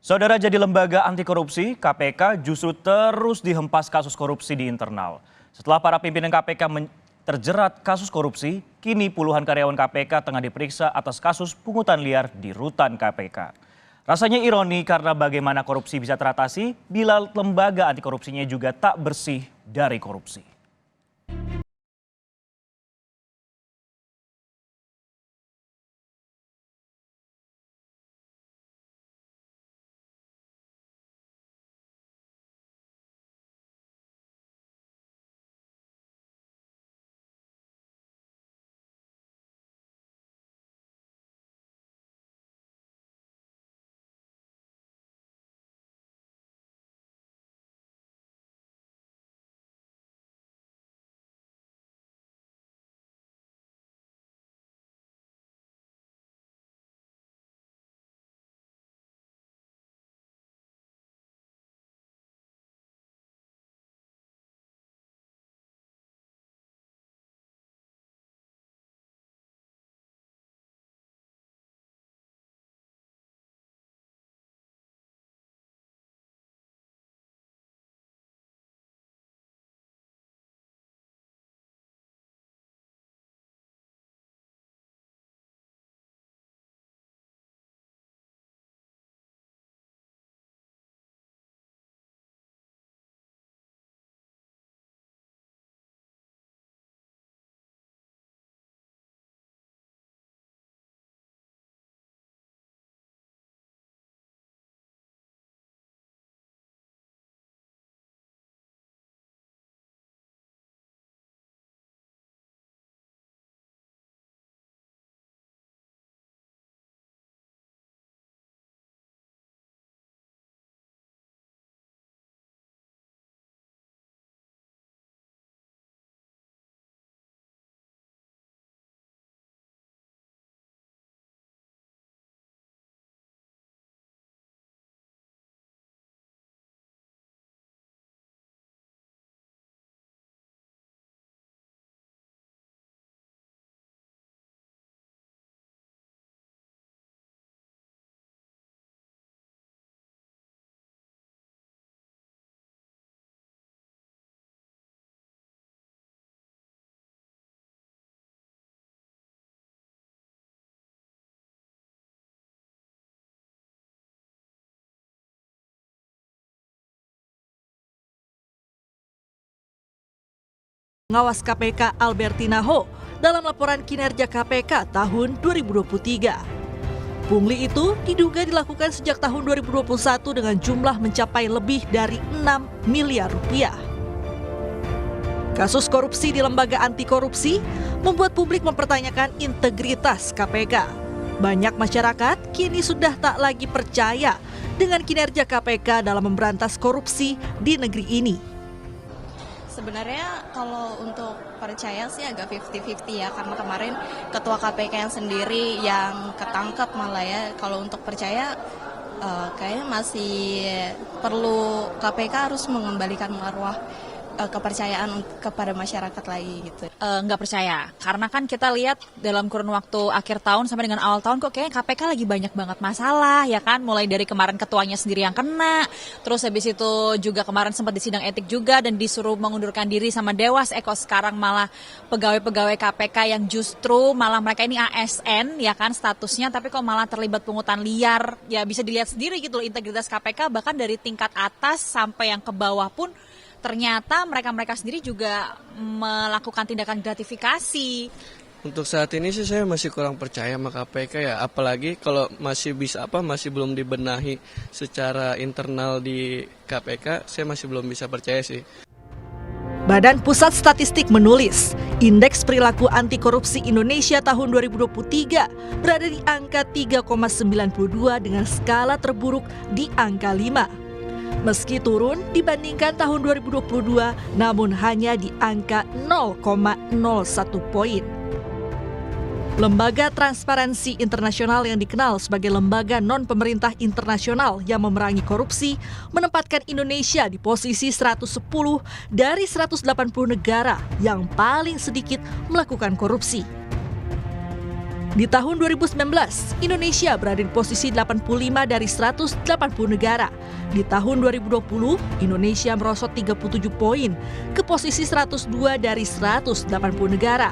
Saudara, jadi lembaga anti korupsi, KPK justru terus dihempas kasus korupsi di internal. Setelah para pimpinan KPK terjerat kasus korupsi, kini puluhan karyawan KPK tengah diperiksa atas kasus pungutan liar di rutan KPK. Rasanya ironi karena bagaimana korupsi bisa teratasi bila lembaga anti korupsinya juga tak bersih dari korupsi. Pengawas KPK Albertina Ho dalam laporan kinerja KPK tahun 2023. Pungli itu diduga dilakukan sejak tahun 2021 dengan jumlah mencapai lebih dari 6 miliar rupiah. Kasus korupsi di lembaga anti korupsi membuat publik mempertanyakan integritas KPK. Banyak masyarakat kini sudah tak lagi percaya dengan kinerja KPK dalam memberantas korupsi di negeri ini. Sebenarnya kalau untuk percaya sih agak 50-50 ya, karena kemarin ketua KPK yang sendiri yang ketangkep malah ya. Kalau untuk percaya kayaknya masih perlu KPK harus mengembalikan marwah kepercayaan kepada masyarakat lagi gitu. Nggak percaya, karena kan kita lihat dalam kurun waktu akhir tahun sampai dengan awal tahun kok kayaknya KPK lagi banyak banget masalah ya kan, mulai dari kemarin ketuanya sendiri yang kena, terus habis itu juga kemarin sempat disidang etik juga dan disuruh mengundurkan diri sama Dewas, kok sekarang malah pegawai-pegawai KPK yang justru malah mereka ini ASN ya kan statusnya, tapi kok malah terlibat pungutan liar, ya bisa dilihat sendiri gitu loh integritas KPK bahkan dari tingkat atas sampai yang ke bawah pun ternyata mereka-mereka sendiri juga melakukan tindakan gratifikasi. Untuk saat ini sih saya masih kurang percaya sama KPK ya, apalagi kalau masih belum dibenahi secara internal di KPK, saya masih belum bisa percaya sih. Badan Pusat Statistik menulis, Indeks Perilaku Anti Korupsi Indonesia tahun 2023 berada di angka 3,92 dengan skala terburuk di angka 5. Meski turun dibandingkan tahun 2022, namun hanya di angka 0,01 poin. Lembaga Transparansi Internasional yang dikenal sebagai lembaga non-pemerintah internasional yang memerangi korupsi menempatkan Indonesia di posisi 110 dari 180 negara yang paling sedikit melakukan korupsi. Di tahun 2019, Indonesia berada di posisi 85 dari 180 negara. Di tahun 2020, Indonesia merosot 37 poin ke posisi 102 dari 180 negara.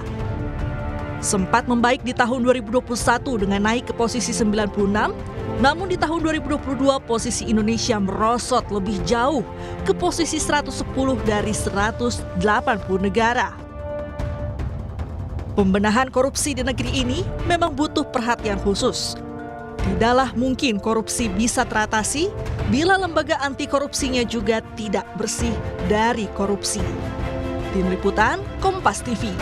Sempat membaik di tahun 2021 dengan naik ke posisi 96, namun di tahun 2022 posisi Indonesia merosot lebih jauh ke posisi 110 dari 180 negara. Pembenahan korupsi di negeri ini memang butuh perhatian khusus. Tidaklah mungkin korupsi bisa teratasi bila lembaga anti korupsinya juga tidak bersih dari korupsi. Tim Liputan Kompas TV.